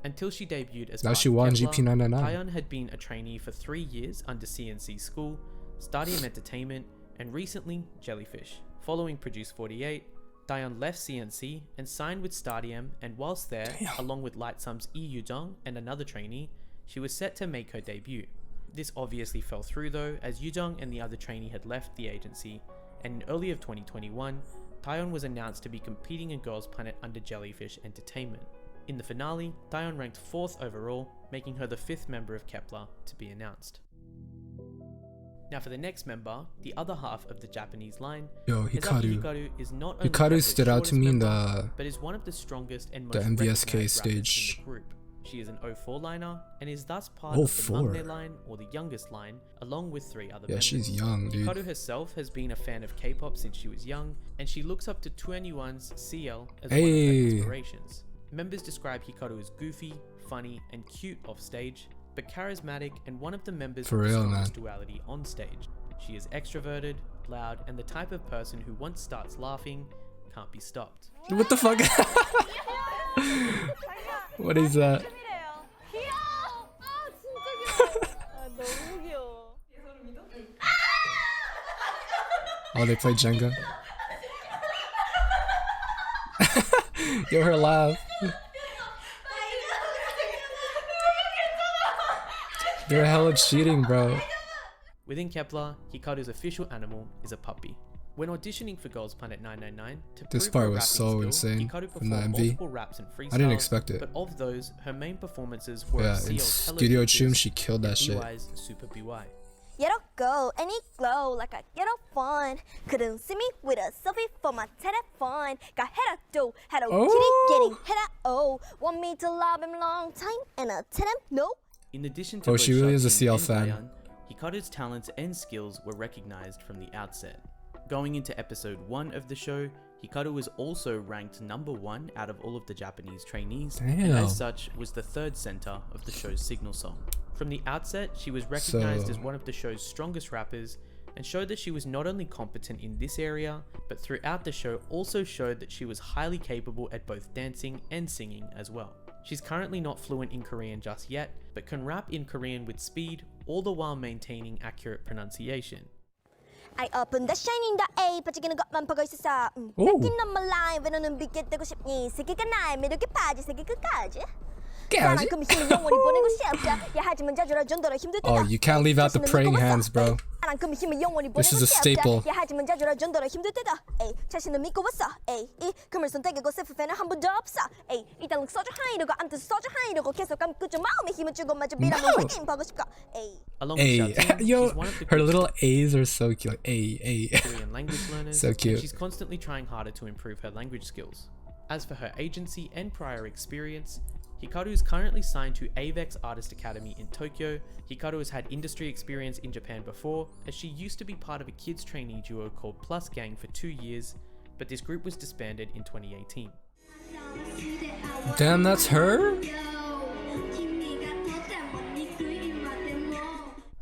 [SPEAKER 2] Until she debuted as
[SPEAKER 1] now
[SPEAKER 2] part
[SPEAKER 1] she
[SPEAKER 2] of
[SPEAKER 1] won
[SPEAKER 2] Kepler,
[SPEAKER 1] GP999.
[SPEAKER 2] Dayeon had been a trainee for 3 years under CNC School, Stadium Entertainment, and recently Jellyfish. Following Produce 48, Dayeon left CNC and signed with Stadium, and whilst there, along with Lightsum's Yujin and another trainee, she was set to make her debut. This obviously fell through though, as Yujin and the other trainee had left the agency, and in early of 2021, Dayeon was announced to be competing in Girls Planet under Jellyfish Entertainment. In the finale, Dayeon ranked 4th overall, making her the 5th member of Kepler to be announced. Now for the next member, the other half of the Japanese line,
[SPEAKER 1] Yo,
[SPEAKER 2] Hikaru.
[SPEAKER 1] Hikaru.
[SPEAKER 2] Hikaru is not only
[SPEAKER 1] Hikaru
[SPEAKER 2] Kepler's
[SPEAKER 1] stood out to
[SPEAKER 2] shortest
[SPEAKER 1] me in
[SPEAKER 2] member,
[SPEAKER 1] the
[SPEAKER 2] but is one of the strongest and most
[SPEAKER 1] the MVSK
[SPEAKER 2] recognized rappers
[SPEAKER 1] stage.
[SPEAKER 2] in the group. She is an 04 liner and is thus part of the
[SPEAKER 1] 04.
[SPEAKER 2] Mangne line, or the youngest line, along with 3 other
[SPEAKER 1] Yeah,
[SPEAKER 2] members.
[SPEAKER 1] she's young, dude.
[SPEAKER 2] Hikaru herself has been a fan of K-pop since she was young, and she looks up to 21's CL as one of her
[SPEAKER 1] Hey.
[SPEAKER 2] inspirations. Members describe Hikaru as goofy, funny, and cute off stage, but charismatic and one of the members
[SPEAKER 1] For
[SPEAKER 2] with the
[SPEAKER 1] real,
[SPEAKER 2] strongest
[SPEAKER 1] man.
[SPEAKER 2] duality on stage. She is extroverted, loud, and the type of person who once starts laughing can't be stopped.
[SPEAKER 1] What the fuck? What is that?
[SPEAKER 6] 귀여워. 아 진짜 귀여워. 아 너무 귀여워.
[SPEAKER 1] Oh, they play Jenga. Yo, her laugh. They're hella cheating, bro.
[SPEAKER 2] Within Kepler, Hikaru's official animal is a puppy. When auditioning for Girls Planet 999, to
[SPEAKER 1] This
[SPEAKER 2] prove
[SPEAKER 1] part
[SPEAKER 2] her
[SPEAKER 1] was
[SPEAKER 2] rapping
[SPEAKER 1] so
[SPEAKER 2] skill,
[SPEAKER 1] insane
[SPEAKER 2] Hikaru
[SPEAKER 1] from the
[SPEAKER 2] performed
[SPEAKER 1] MV.
[SPEAKER 2] multiple raps and freestyles,
[SPEAKER 1] I didn't expect it.
[SPEAKER 2] but of those, her main performances were
[SPEAKER 1] Yeah,
[SPEAKER 2] of
[SPEAKER 1] in
[SPEAKER 2] CL's
[SPEAKER 1] Studio
[SPEAKER 2] Hello
[SPEAKER 1] Chum,
[SPEAKER 2] Bitches
[SPEAKER 1] she killed that
[SPEAKER 2] and
[SPEAKER 1] shit.
[SPEAKER 2] BY's Super BY.
[SPEAKER 8] Yellow go and it glow like a yellow fun. Couldn't see me with a selfie for my telephone. Got head up do, had a
[SPEAKER 1] Oh.
[SPEAKER 8] kitty getting head up. Oh, want me to love him long time and I tell him no.
[SPEAKER 2] In addition to
[SPEAKER 1] Oh,
[SPEAKER 2] both
[SPEAKER 1] she really is a
[SPEAKER 2] Xiaoting
[SPEAKER 1] CL
[SPEAKER 2] and
[SPEAKER 1] fan.
[SPEAKER 2] Dayeon, Hikaru's talents and skills were recognized from the outset. Going into episode 1 of the show, Hikaru was also ranked #1 out of all of the Japanese trainees, and
[SPEAKER 1] Damn.
[SPEAKER 2] as such was the third center of the show's signal song. From the outset, she was recognized as one of the show's strongest rappers, and showed that she was not only competent in this area, but throughout the show also showed that she was highly capable at both dancing and singing as well. She's currently not fluent in Korean just yet, but can rap in Korean with speed, all the while maintaining accurate pronunciation.
[SPEAKER 8] I open the shining the A 빠지기는 것만 보고 있었어.
[SPEAKER 1] 오.
[SPEAKER 8] 뺏긴 on my line 왜 너는 빛게 되고 싶니? 세계가 나의 매력에 빠지 세계 끝까지. 사랑큼 힘을 영원히 보내고 싶다. 야 하지만 자주라 전도라 힘들 때다.
[SPEAKER 1] Oh, you can't leave out the praying hands, bro.
[SPEAKER 8] 사랑큼 힘을 영원히
[SPEAKER 1] This
[SPEAKER 8] 보내고
[SPEAKER 1] is a staple.
[SPEAKER 8] 싶다. 야 하지만 자주라 전도라 힘들 때다. 에이 자신을 믿고 왔어. 에이 이 금을 선택하고 셀프팬은 한 번도 없어. 에이 이따 써줘 하이려고 암튼 써줘 하이려고 계속 감고 좀 마음에 힘을 주고 마저 미라면
[SPEAKER 1] No.
[SPEAKER 8] 확인 보고 싶어. 에이.
[SPEAKER 2] Along with
[SPEAKER 1] Ay,
[SPEAKER 2] Xiaoting,
[SPEAKER 1] yo,
[SPEAKER 2] she's one of the
[SPEAKER 1] her
[SPEAKER 2] group's
[SPEAKER 1] little A's are so cute. Like, ay.
[SPEAKER 2] Korean language learners,
[SPEAKER 1] So cute.
[SPEAKER 2] and she's constantly trying harder to improve her language skills. As for her agency and prior experience, Hikaru is currently signed to Avex Artist Academy in Tokyo. Hikaru has had industry experience in Japan before, as she used to be part of a kids trainee duo called Plus Gang for 2 years, but this group was disbanded in 2018.
[SPEAKER 1] Damn, that's her?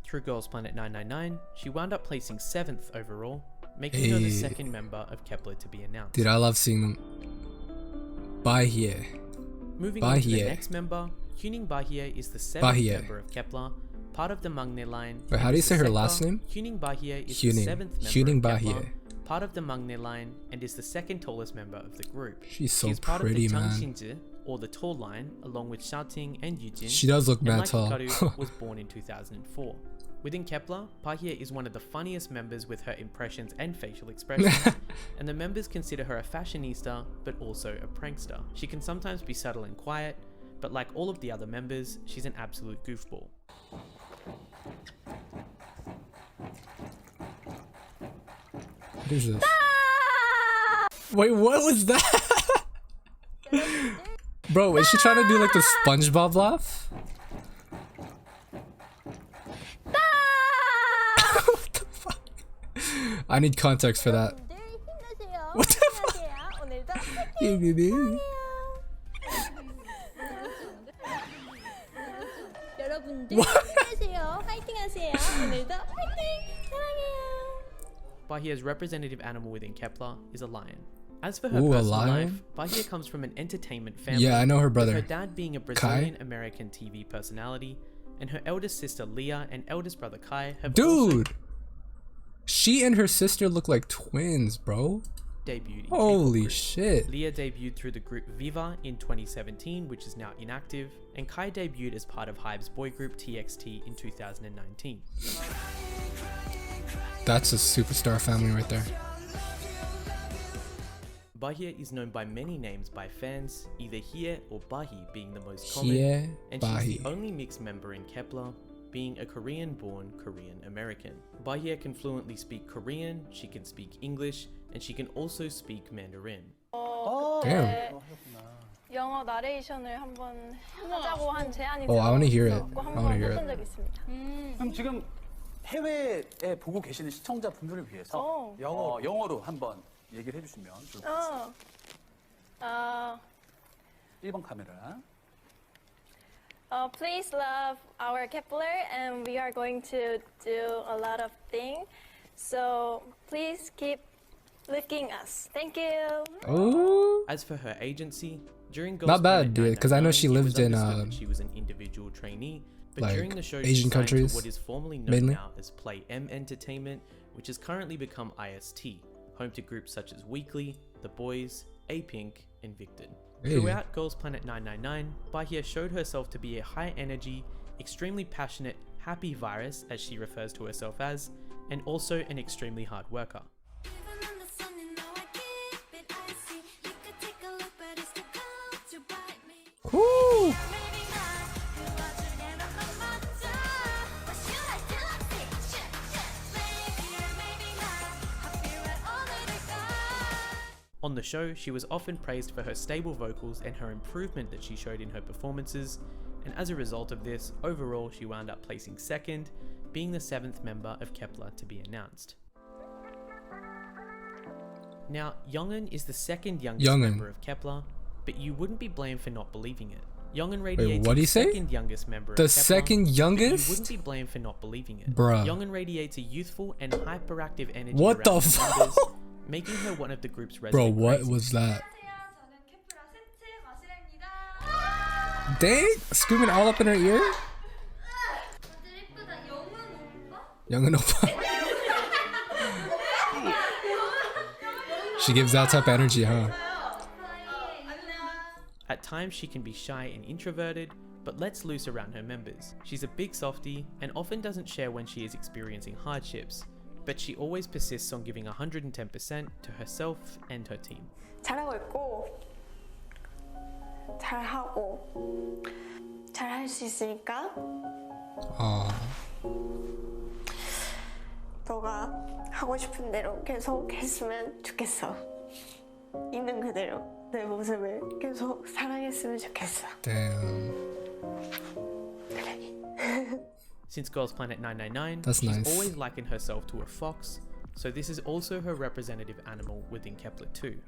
[SPEAKER 2] Through Girls Planet 999, she wound up placing 7th overall, making her the
[SPEAKER 1] Hey.
[SPEAKER 2] second member of Kepler to be announced.
[SPEAKER 1] Dude, I love seeing them. Bahiyyih.
[SPEAKER 2] Moving on to the
[SPEAKER 1] Bahiyyih.
[SPEAKER 2] next member, Bahiyyih is the 7th
[SPEAKER 1] Bahiyyih.
[SPEAKER 2] member of Kepler, part of the Mangne line.
[SPEAKER 1] Wait, how
[SPEAKER 2] and
[SPEAKER 1] do you
[SPEAKER 2] is
[SPEAKER 1] say
[SPEAKER 2] the
[SPEAKER 1] her last name?
[SPEAKER 2] Bahiyyih is
[SPEAKER 1] Hyuning.
[SPEAKER 2] the 7th member
[SPEAKER 1] Hyuning
[SPEAKER 2] of Kepler,
[SPEAKER 1] Bahiyyih.
[SPEAKER 2] part of the Mangne line, and is the second tallest member of the group.
[SPEAKER 1] She's so
[SPEAKER 2] She is part
[SPEAKER 1] pretty,
[SPEAKER 2] of the
[SPEAKER 1] man.
[SPEAKER 2] Changshinji, or the tall line, along with Xiaoting and Yujin.
[SPEAKER 1] She does look
[SPEAKER 2] and
[SPEAKER 1] mad
[SPEAKER 2] like
[SPEAKER 1] tall.
[SPEAKER 2] Hikaru, was born in 2004. Within Kepler, Bahiyyih is one of the funniest members with her impressions and facial expressions, and the members consider her a fashionista, but also a prankster. She can sometimes be subtle and quiet, but like all of the other members, she's an absolute goofball.
[SPEAKER 1] What is this? Wait, what was that? Bro, is she trying to do like the SpongeBob laugh? What the fuck? I need context for that. What the fuck?
[SPEAKER 8] 여러분들
[SPEAKER 1] What?
[SPEAKER 8] 힘내세요. 화이팅하세요. 오늘도 화이팅. 사랑해요.
[SPEAKER 2] Bahiyyih's representative animal within Kepler is a lion. As for her
[SPEAKER 1] Ooh, a
[SPEAKER 2] personal
[SPEAKER 1] lion?
[SPEAKER 2] life, Bahiyyih comes from an entertainment family.
[SPEAKER 1] Yeah, I know her
[SPEAKER 2] with
[SPEAKER 1] brother.
[SPEAKER 2] her dad being a Brazilian-American TV personality, and her eldest sister Leah and eldest brother Kai have also
[SPEAKER 1] Dude! She and her sister look like twins, bro.
[SPEAKER 2] debuted in
[SPEAKER 1] Holy
[SPEAKER 2] K-pop groups.
[SPEAKER 1] shit.
[SPEAKER 2] Leah debuted through the group Viva in 2017, which is now inactive, and Kai debuted as part of Hybe's boy group TXT in 2019.
[SPEAKER 1] That's a superstar family right there.
[SPEAKER 2] Bahiyyih is known by many names by fans, either Hie or Bahiyyih being the most common,
[SPEAKER 1] Hie
[SPEAKER 2] and she's the
[SPEAKER 1] Bahiyyih.
[SPEAKER 2] only mixed member in Kepler, being a Korean-born Korean American. Bahiyyih can fluently speak Korean, she can speak English, and she can also speak Mandarin.
[SPEAKER 1] Damn.
[SPEAKER 5] 영어 나레이션을 한번 하자고 한 제안이
[SPEAKER 1] Oh, I wanna hear it.
[SPEAKER 5] 들어왔고
[SPEAKER 1] I
[SPEAKER 5] 한번
[SPEAKER 1] wanna hear
[SPEAKER 5] 해본
[SPEAKER 1] it.
[SPEAKER 5] 적 있습니다.
[SPEAKER 9] 그럼 지금 해외에 보고 계시는 시청자분들을 위해서 영어로 한번 얘기를 해주시면 좋을 것 같습니다. 1번 카메라.
[SPEAKER 5] Please love our Kepler, and we are going to do a lot of things. So please keep lifting us. Thank you.
[SPEAKER 1] Oh.
[SPEAKER 2] As for her agency, during Girls
[SPEAKER 1] Not bad,
[SPEAKER 2] Planet
[SPEAKER 1] dude, 'cause I know
[SPEAKER 2] 999,
[SPEAKER 1] she
[SPEAKER 2] it was
[SPEAKER 1] lived in,
[SPEAKER 2] understood that she was an individual trainee, but
[SPEAKER 1] like,
[SPEAKER 2] during the show
[SPEAKER 1] Asian
[SPEAKER 2] she signed
[SPEAKER 1] countries,
[SPEAKER 2] to what is formerly known
[SPEAKER 1] mainly.
[SPEAKER 2] now as Play M Entertainment, which has currently become IST, home to groups such as Weekly, The Boys, A-Pink, and Victor.
[SPEAKER 1] Hey.
[SPEAKER 2] Throughout Girls Planet 999, Bahiyyih showed herself to be a high-energy, extremely passionate, happy virus as she refers to herself as, and also an extremely hard worker.
[SPEAKER 1] Woo!
[SPEAKER 2] On the show, she was often praised for her stable vocals and her improvement that she showed in her performances, and as a result of this, overall she wound up placing second, being the 7th member of Kepler to be announced. Now, Youngeun is the second youngest member of Kepler, but you wouldn't be blamed for not believing it. Youngeun radiates
[SPEAKER 1] what do
[SPEAKER 2] the
[SPEAKER 1] you say?
[SPEAKER 2] second youngest member
[SPEAKER 1] The
[SPEAKER 2] of Kepler,
[SPEAKER 1] second
[SPEAKER 2] but
[SPEAKER 1] youngest?
[SPEAKER 2] you wouldn't be blamed for not believing it.
[SPEAKER 1] Bruh.
[SPEAKER 2] Youngeun radiates a youthful and hyperactive energy
[SPEAKER 1] What
[SPEAKER 2] around
[SPEAKER 1] the
[SPEAKER 2] her
[SPEAKER 1] fuck?
[SPEAKER 2] members, making her one of the group's
[SPEAKER 1] Bro,
[SPEAKER 2] resident
[SPEAKER 1] what
[SPEAKER 2] crazies.
[SPEAKER 1] was that? Dang! Screaming all up in her ear? Youngeun oppa. She gives that type of energy, huh?
[SPEAKER 2] At times she can be shy and introverted, but lets loose around her members. She's a big softie and often doesn't share when she is experiencing hardships, but she always persists on giving 110% to herself and her team.
[SPEAKER 10] 잘하고 있고 잘하고 잘할 수 있으니까 너가 하고 싶은 대로 계속 했으면 좋겠어. 있는 그대로 내 모습을 계속 사랑했으면 좋겠어.
[SPEAKER 1] Damn.
[SPEAKER 2] Since Girls Planet 999,
[SPEAKER 1] That's
[SPEAKER 2] she's
[SPEAKER 1] nice.
[SPEAKER 2] always likened herself to a fox, so this is also her representative animal within Kepler 2.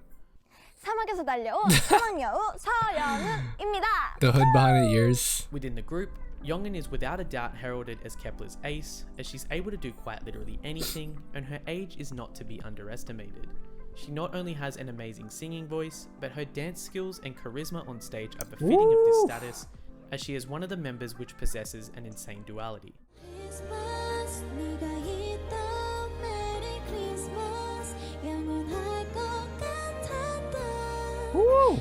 [SPEAKER 8] 사막에서 달려온 사막여우 서영은입니다.
[SPEAKER 1] The hood behind the ears.
[SPEAKER 2] Within the group, Youngeun is without a doubt heralded as Kepler's ace, as she's able to do quite literally anything, and her age is not to be underestimated. She not only has an amazing singing voice, but her dance skills and charisma on stage are befitting of this status, as she is one of the members which possesses an insane duality.
[SPEAKER 1] Woo!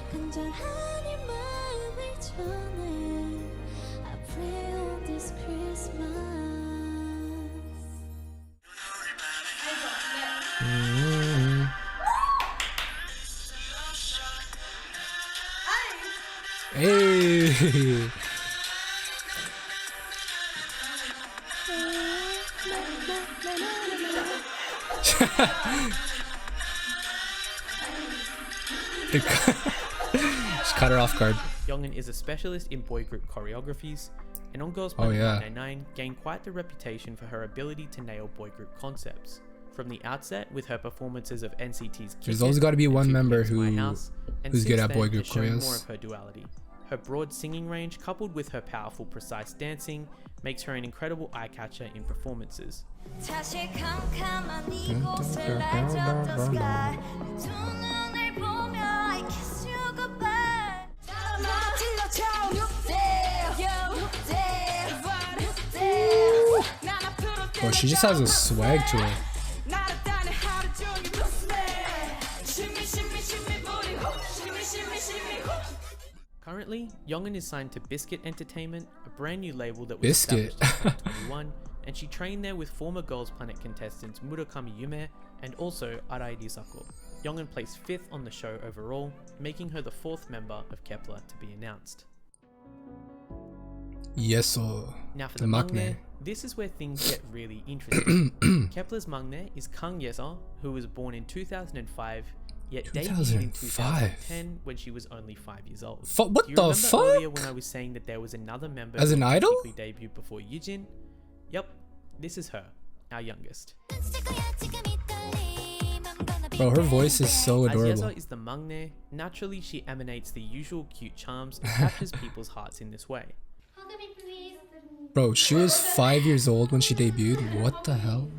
[SPEAKER 1] Hey! She caught her off guard.
[SPEAKER 2] Youngeun is a specialist in boy group choreographies, and on Girls Planet 999 gained quite the reputation for her ability to nail boy group concepts. From the outset, with her performances of NCT's
[SPEAKER 1] There's
[SPEAKER 2] Kick
[SPEAKER 1] always
[SPEAKER 2] It
[SPEAKER 1] got to be
[SPEAKER 2] and
[SPEAKER 1] one
[SPEAKER 2] 2
[SPEAKER 1] member
[SPEAKER 2] PM's My House, and
[SPEAKER 1] who's good
[SPEAKER 2] since
[SPEAKER 1] at boy
[SPEAKER 2] then
[SPEAKER 1] group
[SPEAKER 2] has shown
[SPEAKER 1] choreos.
[SPEAKER 2] more of her duality. Her broad singing range, coupled with her powerful, precise dancing, makes her an incredible eye-catcher in performances.
[SPEAKER 1] Bro, she just has a swag to her.
[SPEAKER 2] Currently, Youngeun is signed to Biscuit Entertainment, a brand new label that was
[SPEAKER 1] Biscuit.
[SPEAKER 2] established in 2021, and she trained there with former Girls Planet contestants Murakami Yume and also Adrey. Youngeun placed 5th on the show overall, making her the 4th member of Kepler to be announced.
[SPEAKER 1] Yeseo.
[SPEAKER 2] Now for
[SPEAKER 1] The
[SPEAKER 2] the
[SPEAKER 1] maknae.
[SPEAKER 2] maknae, this is where things get really interesting. Kepler's maknae is Yeseo, who was born in 2005, yet debuted in 2010 when she was only 5 years old.
[SPEAKER 1] What
[SPEAKER 2] Do you
[SPEAKER 1] the
[SPEAKER 2] remember
[SPEAKER 1] fuck?
[SPEAKER 2] earlier when I was saying that there was another member
[SPEAKER 1] As
[SPEAKER 2] who
[SPEAKER 1] an idol?
[SPEAKER 2] technically debuted before Yujin? Yep, this is her, our youngest.
[SPEAKER 1] Bro, her voice is so
[SPEAKER 2] As
[SPEAKER 1] adorable.
[SPEAKER 2] Yeseo is the maknae, naturally she emanates the usual cute charms and captures people's hearts in this way.
[SPEAKER 1] Bro, she was 5 years old when she debuted. What the hell?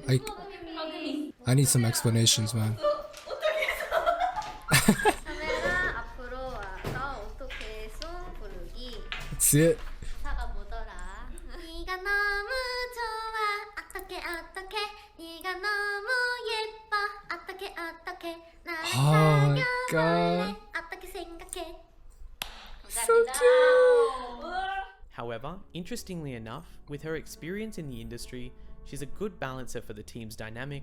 [SPEAKER 1] I need some explanations, man. That's it. Oh my god. So cute.
[SPEAKER 2] However, interestingly enough, with her experience in the industry, she's a good balancer for the team's dynamic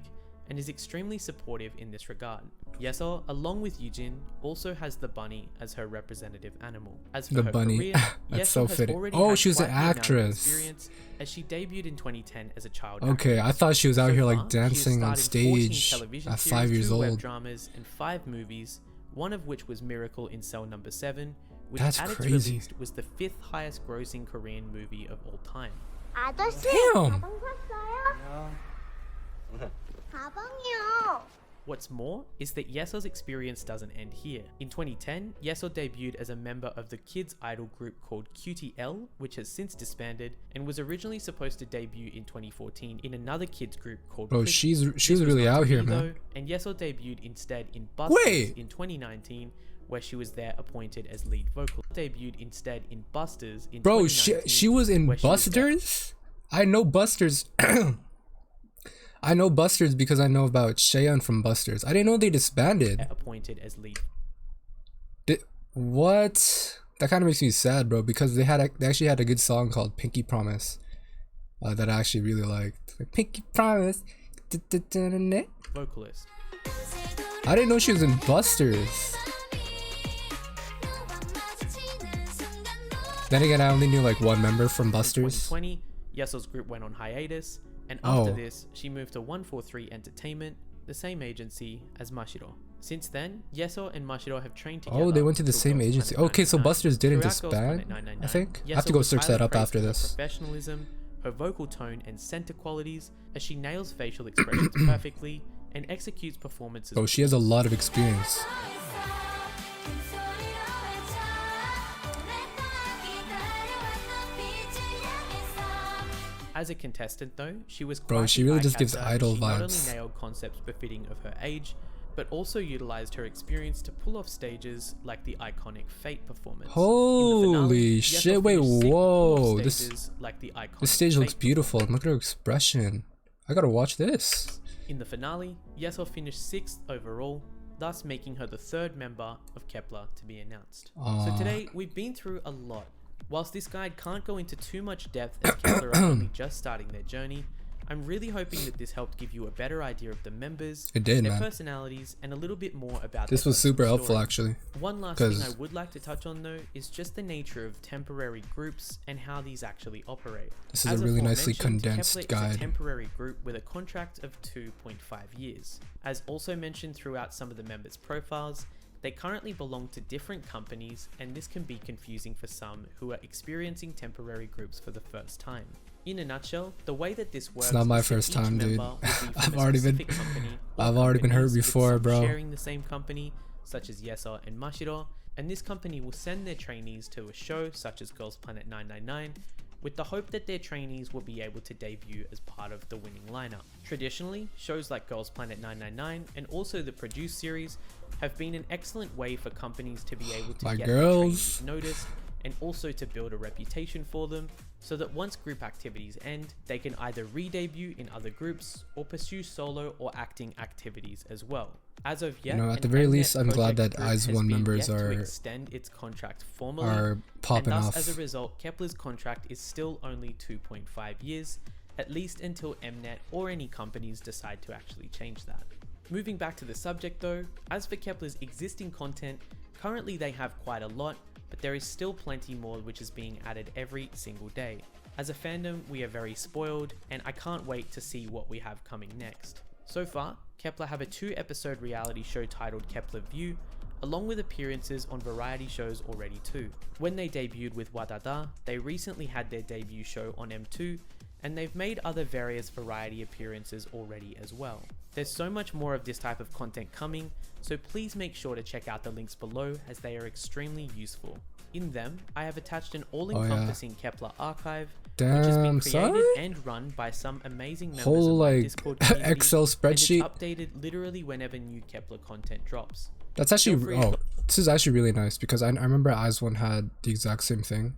[SPEAKER 2] and is extremely supportive in this regard. Yeseo, along with Yujin, also has the bunny as her representative animal. As for
[SPEAKER 1] The
[SPEAKER 2] her
[SPEAKER 1] bunny.
[SPEAKER 2] career,
[SPEAKER 1] That's
[SPEAKER 2] Yeseo
[SPEAKER 1] so
[SPEAKER 2] has
[SPEAKER 1] fitting.
[SPEAKER 2] already
[SPEAKER 1] Oh,
[SPEAKER 2] had
[SPEAKER 1] she was
[SPEAKER 2] quite
[SPEAKER 1] an
[SPEAKER 2] the amount of
[SPEAKER 1] actress.
[SPEAKER 2] experience, as she debuted in 2010 as a child
[SPEAKER 1] Okay, I
[SPEAKER 2] actress.
[SPEAKER 1] thought she was out
[SPEAKER 2] So
[SPEAKER 1] here
[SPEAKER 2] far,
[SPEAKER 1] like
[SPEAKER 2] she has
[SPEAKER 1] dancing on
[SPEAKER 2] starred in 14
[SPEAKER 1] stage
[SPEAKER 2] television
[SPEAKER 1] at
[SPEAKER 2] series,
[SPEAKER 1] 5 years
[SPEAKER 2] 2 web
[SPEAKER 1] old.
[SPEAKER 2] dramas, and 5 movies, one of which was Miracle in Cell Number 7, which
[SPEAKER 1] That's
[SPEAKER 2] at its
[SPEAKER 1] crazy.
[SPEAKER 2] release was the 5th highest grossing Korean movie of all time.
[SPEAKER 8] 아저씨
[SPEAKER 1] Damn.
[SPEAKER 8] 가방 샀어요? 가방이요.
[SPEAKER 2] What's more is that Yeseo's experience doesn't end here. In 2010, Yeseo debuted as a member of the kids idol group called QTL, which has since disbanded, and was originally supposed to debut in 2014 in another kids group called
[SPEAKER 1] Bro,
[SPEAKER 2] Christmas.
[SPEAKER 1] she
[SPEAKER 2] This
[SPEAKER 1] was really
[SPEAKER 2] not
[SPEAKER 1] out
[SPEAKER 2] to
[SPEAKER 1] here,
[SPEAKER 2] be,
[SPEAKER 1] man.
[SPEAKER 2] though, and Yeseo debuted instead in Busters
[SPEAKER 1] Wait.
[SPEAKER 2] in 2019, where she was there appointed as lead vocal. Debuted instead in Busters in
[SPEAKER 1] Bro,
[SPEAKER 2] 2019,
[SPEAKER 1] she was in
[SPEAKER 2] where she was there
[SPEAKER 1] Busters? I know Busters. I know Busters because I know about Chaehyun from Busters. I didn't know they disbanded.
[SPEAKER 2] appointed as lead.
[SPEAKER 1] What? That kind of makes me sad, bro, because they actually had a good song called Pinky Promise that I actually really liked. Like, Pinky Promise.
[SPEAKER 2] Vocalist.
[SPEAKER 1] I didn't know she was in Busters. Then again, I only knew like one member from
[SPEAKER 2] In
[SPEAKER 1] Busters.
[SPEAKER 2] 2020, Yeseo's group went on hiatus, and after
[SPEAKER 1] Oh.
[SPEAKER 2] this, she moved to 143 Entertainment, the same agency as Mashiro. Since then, Yeseo and Mashiro have trained together.
[SPEAKER 1] Oh, they went to the
[SPEAKER 2] through
[SPEAKER 1] same
[SPEAKER 2] Girls'
[SPEAKER 1] agency.
[SPEAKER 2] Planet
[SPEAKER 1] Okay, so
[SPEAKER 2] 999.
[SPEAKER 1] Busters didn't
[SPEAKER 2] Throughout Girls'
[SPEAKER 1] disband,
[SPEAKER 2] Planet 999,
[SPEAKER 1] I think. I
[SPEAKER 2] Yeseo
[SPEAKER 1] have to go
[SPEAKER 2] was
[SPEAKER 1] search
[SPEAKER 2] highly
[SPEAKER 1] that up
[SPEAKER 2] praised
[SPEAKER 1] after
[SPEAKER 2] for her
[SPEAKER 1] this.
[SPEAKER 2] Professionalism, her vocal tone and center qualities, as she nails facial expressions perfectly and executes performances.
[SPEAKER 1] Bro, she has a lot of experience.
[SPEAKER 2] As a contestant, though, she was
[SPEAKER 1] Bro,
[SPEAKER 2] quite
[SPEAKER 1] she
[SPEAKER 2] the
[SPEAKER 1] really just gives
[SPEAKER 2] eye-catcher,
[SPEAKER 1] idol
[SPEAKER 2] and she not
[SPEAKER 1] vibes.
[SPEAKER 2] only nailed concepts befitting of her age, but also utilized her experience to pull off stages like the iconic Fate performance. In the
[SPEAKER 1] Holy
[SPEAKER 2] finale, Yeseo
[SPEAKER 1] shit, wait,
[SPEAKER 2] finished 6th pull-off
[SPEAKER 1] whoa.
[SPEAKER 2] stages like the iconic
[SPEAKER 1] This stage looks
[SPEAKER 2] Fate
[SPEAKER 1] beautiful. Look at her expression. I gotta watch this.
[SPEAKER 2] In the finale, Yeseo finished 6th overall, thus making her the 3rd member of Kepler to be announced. So
[SPEAKER 1] Aw.
[SPEAKER 2] today, we've been through a lot. Whilst this guide can't go into too much depth as Kepler are only just starting their journey, I'm really hoping that this helped give you a better idea of the members,
[SPEAKER 1] It did,
[SPEAKER 2] their
[SPEAKER 1] man.
[SPEAKER 2] personalities, and a little bit more about
[SPEAKER 1] This
[SPEAKER 2] their
[SPEAKER 1] was super
[SPEAKER 2] personal
[SPEAKER 1] helpful,
[SPEAKER 2] story.
[SPEAKER 1] actually.
[SPEAKER 2] One last thing I
[SPEAKER 1] 'cause-
[SPEAKER 2] would like to touch on though is just the nature of temporary groups and how these actually operate.
[SPEAKER 1] This is
[SPEAKER 2] As
[SPEAKER 1] a really nicely
[SPEAKER 2] aforementioned,
[SPEAKER 1] condensed
[SPEAKER 2] Kepler is
[SPEAKER 1] guide.
[SPEAKER 2] a temporary group with a contract of 2.5 years. As also mentioned throughout some of the members' profiles, they currently belong to different companies, and this can be confusing for some who are experiencing temporary groups for the first time. In a nutshell, the way that this works
[SPEAKER 1] not my
[SPEAKER 2] is that
[SPEAKER 1] first
[SPEAKER 2] each
[SPEAKER 1] time, dude.
[SPEAKER 2] member will be from
[SPEAKER 1] I've
[SPEAKER 2] a
[SPEAKER 1] already been-
[SPEAKER 2] specific company or
[SPEAKER 1] I've already been hurt
[SPEAKER 2] companies with
[SPEAKER 1] before,
[SPEAKER 2] some
[SPEAKER 1] bro.
[SPEAKER 2] sharing the same company, such as Yeseo and Mashiro, and this company will send their trainees to a show such as Girls Planet 999 with the hope that their trainees will be able to debut as part of the winning lineup. Traditionally, shows like Girls Planet 999 and also the Produce series have been an excellent way for companies to be able to
[SPEAKER 1] My
[SPEAKER 2] get
[SPEAKER 1] girls.
[SPEAKER 2] their trainees noticed and also to build a reputation for them, so that once group activities end, they can either re-debut in other groups or pursue solo or acting activities as well. As of yet,
[SPEAKER 1] You know, at
[SPEAKER 2] an
[SPEAKER 1] the very
[SPEAKER 2] Mnet
[SPEAKER 1] least, I'm glad
[SPEAKER 2] project
[SPEAKER 1] that
[SPEAKER 2] group
[SPEAKER 1] Eyes
[SPEAKER 2] has
[SPEAKER 1] One
[SPEAKER 2] been
[SPEAKER 1] members
[SPEAKER 2] yet to
[SPEAKER 1] are
[SPEAKER 2] extend its contract formally,
[SPEAKER 1] popping
[SPEAKER 2] and thus,
[SPEAKER 1] off.
[SPEAKER 2] as a result, Kepler's contract is still only 2.5 years, at least until Mnet or any companies decide to actually change that. Moving back to the subject though, as for Kepler's existing content, currently they have quite a lot, but there is still plenty more which is being added every single day. As a fandom, we are very spoiled, and I can't wait to see what we have coming next. So far, Kepler have a 2-episode reality show titled Kepler View, along with appearances on variety shows already too. When they debuted with Wadada, they recently had their debut show on M2, and they've made other various variety appearances already as well. There's so much more of this type of content coming, so please make sure to check out the links below as they are extremely useful. In them, I have attached an all-encompassing Kepler archive, which has been
[SPEAKER 1] Damn,
[SPEAKER 2] created
[SPEAKER 1] son.
[SPEAKER 2] and run by some amazing members
[SPEAKER 1] Whole,
[SPEAKER 2] of my
[SPEAKER 1] like,
[SPEAKER 2] Discord community,
[SPEAKER 1] Excel spreadsheet.
[SPEAKER 2] and it's updated literally whenever new Kepler content drops.
[SPEAKER 1] That's actually,
[SPEAKER 2] Feel free-
[SPEAKER 1] oh, this is actually really nice because I remember Eyes One had the exact same thing.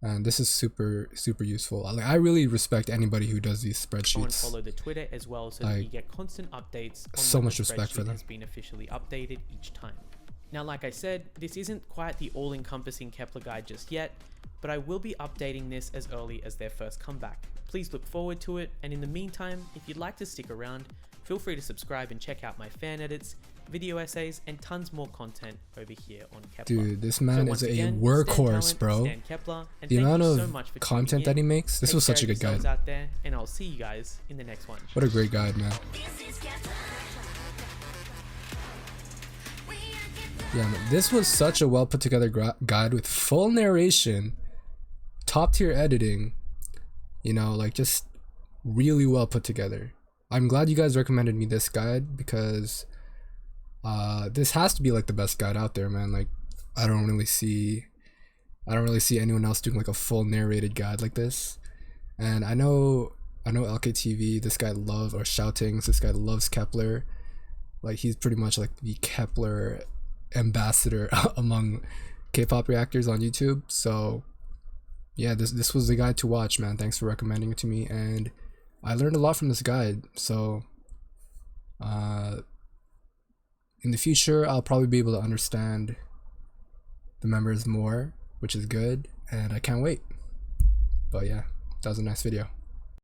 [SPEAKER 1] And this is super, super useful. I really respect anybody who does these
[SPEAKER 2] Go and
[SPEAKER 1] spreadsheets.
[SPEAKER 2] follow the Twitter as well so that
[SPEAKER 1] Like,
[SPEAKER 2] you get constant updates on
[SPEAKER 1] so
[SPEAKER 2] when
[SPEAKER 1] much
[SPEAKER 2] the
[SPEAKER 1] respect for
[SPEAKER 2] spreadsheet
[SPEAKER 1] them.
[SPEAKER 2] has been officially updated each time. Now, like I said, this isn't quite the all-encompassing Kepler guide just yet, but I will be updating this as early as their first comeback. Please look forward to it, and in the meantime, if you'd like to stick around, feel free to subscribe and check out my fan edits, video essays, and tons more content over here on Kepler.
[SPEAKER 1] Dude, this man
[SPEAKER 2] So
[SPEAKER 1] is
[SPEAKER 2] once
[SPEAKER 1] a
[SPEAKER 2] again,
[SPEAKER 1] workhorse,
[SPEAKER 2] stand
[SPEAKER 1] bro.
[SPEAKER 2] stand Kepler, and
[SPEAKER 1] The
[SPEAKER 2] thank
[SPEAKER 1] amount
[SPEAKER 2] you
[SPEAKER 1] of
[SPEAKER 2] so much for
[SPEAKER 1] content
[SPEAKER 2] tuning
[SPEAKER 1] that he
[SPEAKER 2] in.
[SPEAKER 1] makes, this
[SPEAKER 2] Take
[SPEAKER 1] was
[SPEAKER 2] care
[SPEAKER 1] such a
[SPEAKER 2] of
[SPEAKER 1] good
[SPEAKER 2] yourselves
[SPEAKER 1] guide.
[SPEAKER 2] out there, and I'll see you guys in the next one.
[SPEAKER 1] What a great guide, man. Yeah, man, this was such a well put together guide with full narration, top tier editing, you know, like just really well put together. I'm glad you guys recommended me this guide because this has to be like the best guide out there, man. Like I don't really see anyone else doing like a full narrated guide like this. And I know LKTV, this guy loves, or Xiaoting, this guy loves Kepler. Like he's pretty much like the Kepler ambassador among K-pop reactors on YouTube. So yeah, this was the guide to watch, man. Thanks for recommending it to me, and I learned a lot from this guide. So in the future, I'll probably be able to understand the members more, which is good, and I can't wait. But yeah, that was a nice video.